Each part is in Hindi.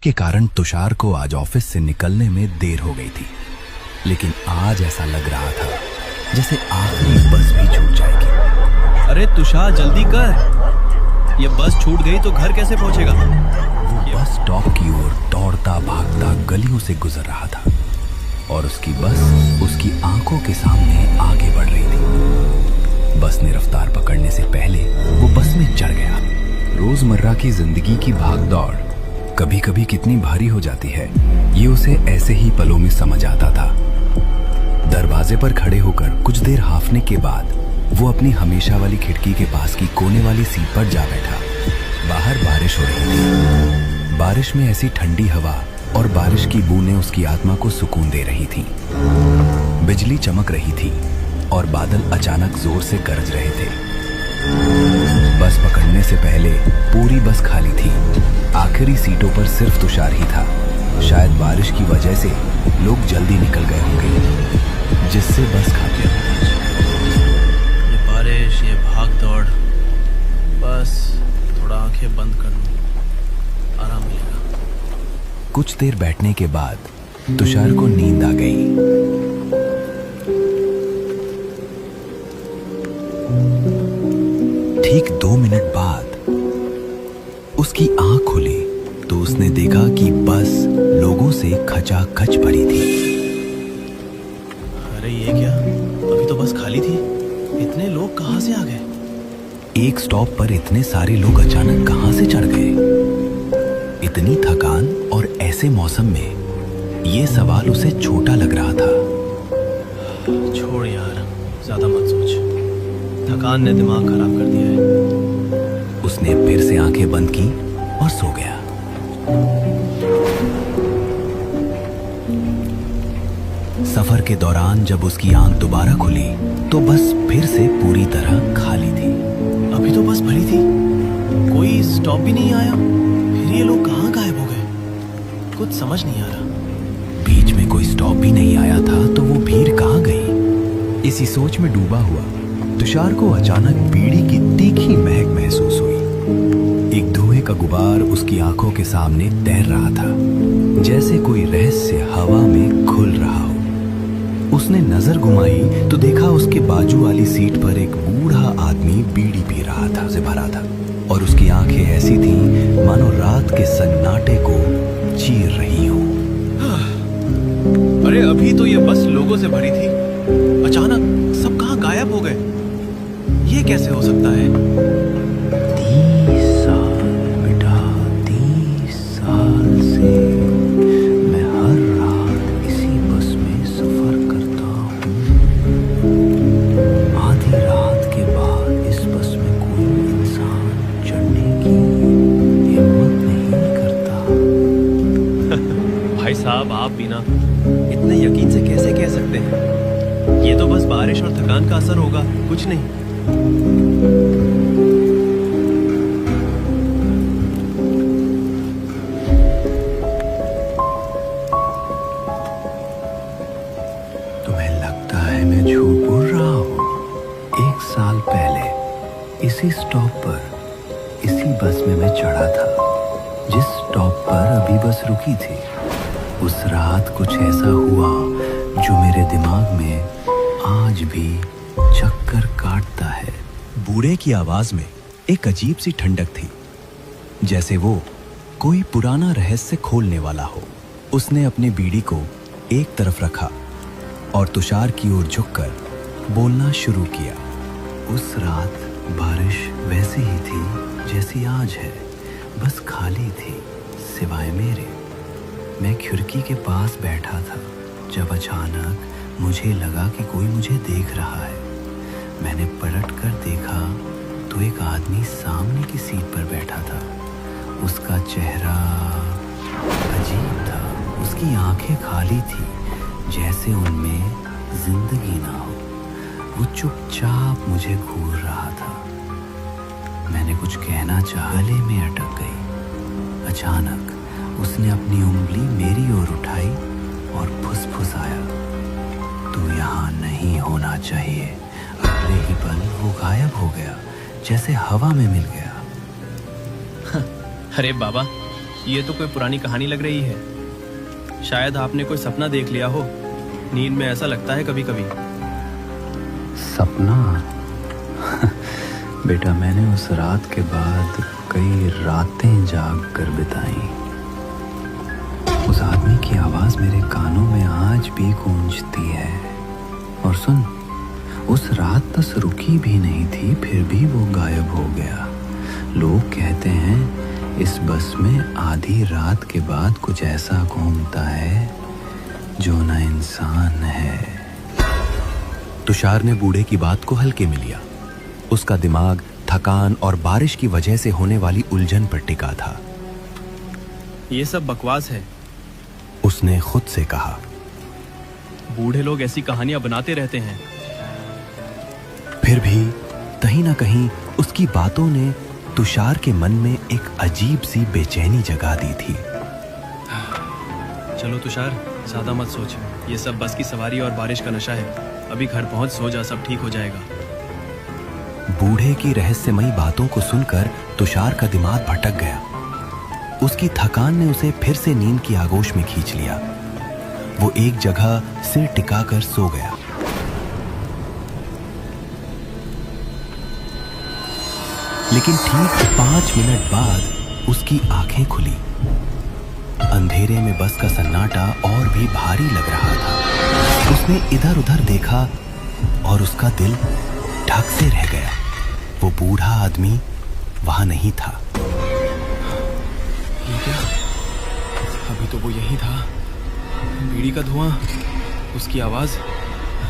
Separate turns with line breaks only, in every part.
के कारण तुषार को आज ऑफिस से निकलने में देर हो गई थी, लेकिन आज ऐसा लग रहा था जैसे आखिरी बस भी छूट जाएगी।
अरे तुषार जल्दी कर, ये बस छूट गई तो घर कैसे पहुंचेगा?
वो बस स्टॉप की ओर दौड़ता भागता गलियों से गुजर रहा था और उसकी बस उसकी आंखों के सामने आगे बढ़ रही थी। बस ने रफ्तार पकड़ने से पहले वो बस में चढ़ गया। रोजमर्रा की जिंदगी की भागदौड़ कभी कभी कितनी भारी हो जाती है, ये उसे ऐसे ही पलों में समझ आता था। दरवाजे पर खड़े होकर कुछ देर हांफने के बाद वो अपनी हमेशा वाली खिड़की के पास की कोने वाली सीट पर जा बैठा। बाहर बारिश हो रही थी। बारिश में ऐसी ठंडी हवा और बारिश की बूंदें उसकी आत्मा को सुकून दे रही थीं। बिजली चमक रही थी और बादल अचानक जोर से गरज रहे थे। बस पकड़ने से पहले पूरी बस खाली थी। आखिरी सीटों पर सिर्फ तुषार ही था। शायद बारिश की वजह से लोग जल्दी निकल गए होंगे, जिससे बस खाली।
ये बारिश, ये भाग दौड़, बस थोड़ा आंखें बंद कर लूं, आराम मिलेगा।
कुछ देर बैठने के बाद तुषार को नींद आ गई। ठीक 2 मिनट बाद उसकी आंख खुली तो उसने देखा कि बस लोगों से खचाखच भरी थी।
अरे ये क्या, अभी तो बस खाली थी, इतने लोग कहां से आ गए?
एक स्टॉप पर इतने सारे लोग अचानक कहां से चढ़ गए? इतनी थकान और ऐसे मौसम में ये सवाल उसे छोटा लग रहा था।
छोड़ यार, ज्यादा मत सोच, थकान ने दिमाग खराब कर दिया है।
उसने फिर से आंखें बंद की और सो गया। सफर के दौरान जब उसकी आंख दोबारा खुली तो बस फिर से पूरी तरह खाली थी।
अभी तो बस भरी थी, कोई स्टॉप भी नहीं आया, फिर ये लोग कहाँ गायब हो गए? कुछ समझ नहीं आ रहा।
बीच में कोई स्टॉप भी नहीं आया था तो वो भीड़ कहाँ गई? इसी सोच में डूबा हुआ तुषार को अचानक बीड़ी की तीखी महक महसूस हुई। एक धुएं का गुबार उसकी आंखों के सामने तैर रहा था, जैसे कोई रहस्य हवा में खुल रहा हो। उसने नजर घुमाई तो देखा उसके बाजू वाली सीट पर एक बूढ़ा आदमी बीड़ी पी रहा था, उसे भरा था, और उसकी आंखें ऐसी थीं मानो रात के सन्नाटे को चीर रही हो।
अरे अभी तो ये बस लोगों से भरी थी, अचानक सब कहाँ गायब हो गए? ये कैसे हो सकता है?
30 साल बेटा, 30 साल से मैं हर रात इसी बस में सफर करता हूँ। आधी रात के बाद इस बस में कोई इंसान चढ़ने की हिम्मत नहीं करता।
भाई साहब, आप भी ना इतने यकीन से कैसे कह सकते हैं? ये तो बस बारिश और थकान का असर होगा, कुछ नहीं।
तुम्हें लगता है मैं झूठ बोल रहा हूँ? 1 साल पहले इसी स्टॉप पर इसी बस में मैं चढ़ा था, जिस स्टॉप पर अभी बस रुकी थी। उस रात कुछ ऐसा हुआ जो मेरे दिमाग में आज भी चक्कर काटता है। बूढ़े की आवाज में एक अजीब सी ठंडक थी, जैसे वो कोई पुराना रहस्य खोलने वाला हो। उसने अपनी बीड़ी को एक तरफ रखा और तुषार की ओर झुककर बोलना शुरू किया। उस रात बारिश वैसी ही थी जैसी आज है, बस खाली थी सिवाय मेरे। मैं खिड़की के पास बैठा था जब अचानक मुझे लगा कि कोई मुझे देख रहा है। मैंने पलट कर देखा तो एक आदमी सामने की सीट पर बैठा था। उसका चेहरा अजीब था, उसकी आंखें खाली थी, जैसे उनमें जिंदगी ना हो। वो चुपचाप मुझे घूर रहा था। मैंने कुछ कहना चाहा, गले में अटक गई। अचानक उसने अपनी उंगली मेरी ओर उठाई और फुसफुसाया, तू यहाँ नहीं होना चाहिए। अगले ही पल वो गायब हो गया, जैसे हवा में मिल गया।
अरे बाबा, ये तो कोई पुरानी कहानी लग रही है। शायद आपने कोई सपना देख लिया हो। नींद में ऐसा लगता है कभी कभी।
सपना? बेटा, मैंने उस रात के बाद कई रातें जाग कर बिताई। उस आदमी की आवाज मेरे कानों में आज भी गूंजती है। और सुन, उस रात बस रुकी भी नहीं थी, फिर भी वो गायब हो गया। लोग कहते हैं इस बस में आधी रात के बाद कुछ ऐसा घूमता है जो न इंसान है।
तुषार ने बूढ़े की बात को हल्के में लिया। उसका दिमाग थकान और बारिश की वजह से होने वाली उलझन पर टिका था।
ये सब बकवास है,
उसने खुद से कहा।
बूढ़े लोग ऐसी कहानियां बनाते रहते हैं।
फिर भी कहीं ना कहीं उसकी बातों ने तुषार के मन में एक अजीब सी बेचैनी जगा दी थी।
चलो तुषार, ज्यादा मत सोच। ये सब बस की सवारी और बारिश का नशा है। अभी घर पहुंच सो जा, सब ठीक हो जाएगा।
बूढ़े की रहस्यमयी बातों को सुनकर तुषार का दिमाग भटक गया। उसकी थकान ने उसे फिर से नींद की आगोश में खींच लिया। वो एक जगह सिर टिकाकर सो गया। लेकिन ठीक 5 मिनट बाद उसकी आंखें खुली। अंधेरे में बस का सन्नाटा और भी भारी लग रहा था। उसने इधर उधर देखा और उसका दिल धक से रह गया। वो बूढ़ा आदमी वहां नहीं था।
ये क्या? अभी तो वो यही था। बीड़ी का धुआं, उसकी आवाज,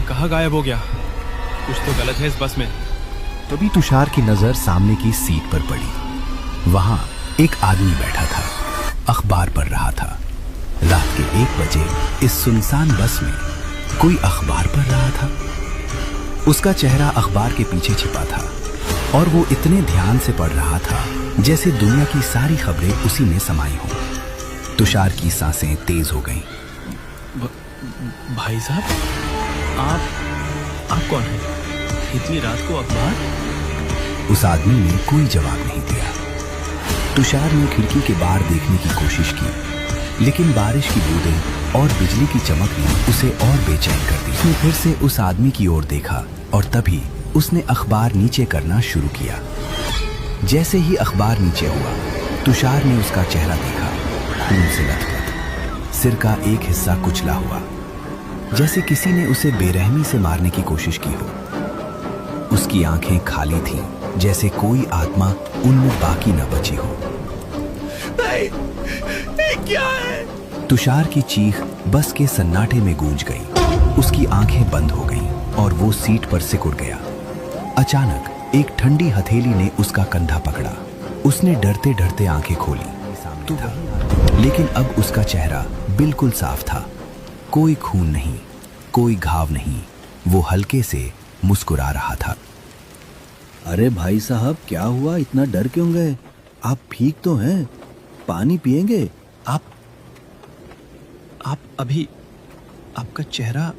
कहाँ गायब हो गया? कुछ तो गलत है इस बस में।
तभी तुषार की नजर सामने की सीट पर पड़ी। वहां एक आदमी बैठा था, अखबार पढ़ रहा था। रात के 1 बजे इस सुनसान बस में कोई अखबार पढ़ रहा था। उसका चेहरा अखबार के पीछे छिपा था और वो इतने ध्यान से पढ़ रहा था जैसे दुनिया की सारी खबरें उसी में समाई हों। तुषार की सांसें तेज हो गईं।
भाई साहब, आप कौन हैं? इतनी रात को अखबार?
उस आदमी ने कोई जवाब नहीं दिया। तुषार ने खिड़की के बाहर देखने की कोशिश की, लेकिन बारिश की बूंदें और बिजली की चमक ने उसे और बेचैन कर दी। उसने फिर से उस आदमी की ओर देखा और तभी उसने अखबार नीचे करना शुरू किया। जैसे ही अखबार नीचे हुआ, तुषार ने उसका चेहरा देखा, खून से लथपथ, सिर का एक हिस्सा कुचला हुआ, जैसे किसी ने उसे बेरहमी से मारने की कोशिश की हो। उसकी आंखें खाली थीं, जैसे कोई आत्मा उनमें बाकी न बची हो।
ये क्या है?
तुषार की चीख बस के सन्नाटे में गूंज गई। उसकी आंखें बंद हो गईं और वो सीट पर सिकुड़ गया। अचानक एक ठंडी हथेली ने उसका कंधा पकड़ा। उसने डरते डरते आंखें खोली, लेकिन अब उसका चेहरा बिल्कुल साफ था। कोई खून नहीं, कोई घाव नहीं। वो हल्के से मुस्कुरा रहा था।
अरे भाई साहब, क्या हुआ? इतना डर क्यों गए? आप ठीक तो हैं? पानी पिएंगे?
आप अभी, आपका चेहरा,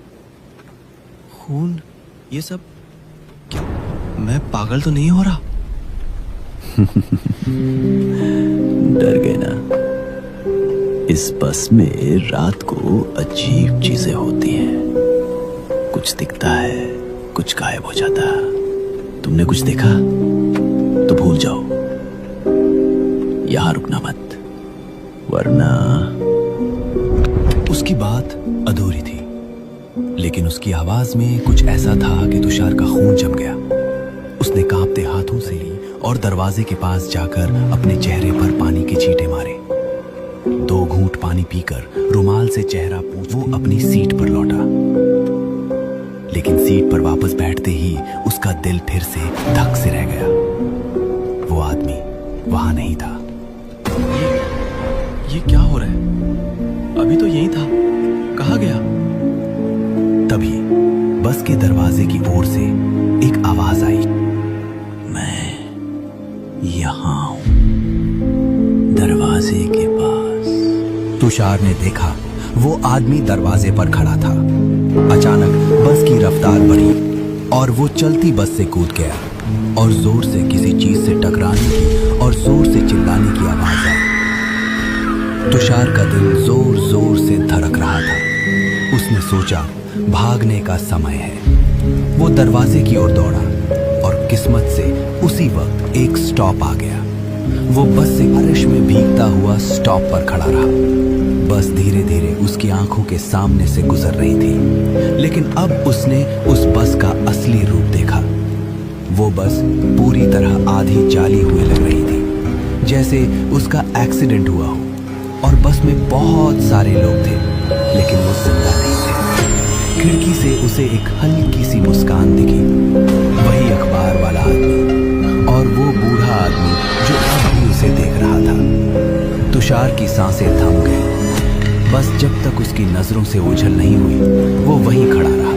खून, ये सब क्या? मैं पागल तो नहीं हो रहा?
डर गए ना? इस बस में रात को अजीब चीजें होती हैं। कुछ दिखता है, कुछ गायब हो जाता। तुमने कुछ देखा तो भूल जाओ, यहां रुकना मत, वरना।
उसकी बात अधूरी थी, लेकिन उसकी आवाज में कुछ ऐसा था कि तुषार का खून जम गया। उसने कांपते हाथों से और दरवाजे के पास जाकर अपने चेहरे पर पानी के छींटे मारे। 2 घूंट पानी पीकर रुमाल से चेहरा पोंछ वो अपनी सीट पर लौटा। लेकिन सीट पर वापस बैठते ही उसका दिल फिर से धक से रह गया। वो आदमी वहां नहीं था।
ये क्या हो रहा है? अभी तो यही था, कहाँ गया?
तभी बस के दरवाजे की ओर से एक आवाज आई।
मैं यहां हूं, दरवाजे के पास।
तुषार ने देखा वो आदमी दरवाजे पर खड़ा था। अचानक बस की रफ्तार बढ़ी और वो चलती बस से कूद गया और जोर से किसी चीज से टकराने की और जोर से चिल्लाने की आवाज आई। तुषार का दिल जोर जोर से धड़क रहा था। उसने सोचा भागने का समय है। वो दरवाजे की ओर दौड़ा और किस्मत से उसी वक्त एक स्टॉप आ गया। वो बस से बारिश में भीगता हुआ स्टॉप पर खड़ा रहा। बस धीरे धीरे उसकी आंखों के सामने से गुजर रही थी, लेकिन अब उसने उस बस का असली रूप देखा। वो बस पूरी तरह आधी जाली हुई लग रही थी, जैसे उसका एक्सीडेंट हुआ हो। और बस में बहुत सारे लोग थे, लेकिन वो जिंदा नहीं थे। खिड़की से उसे एक हल्की सी मुस्कान दिखी। वही अखबार वाला आदमी और वो बूढ़ा आदमी जो अब भी उसे देख रहा था। तुषार की सांसें थम गई। बस जब तक उसकी नजरों से ओझल नहीं हुई, वो वहीं खड़ा रहा।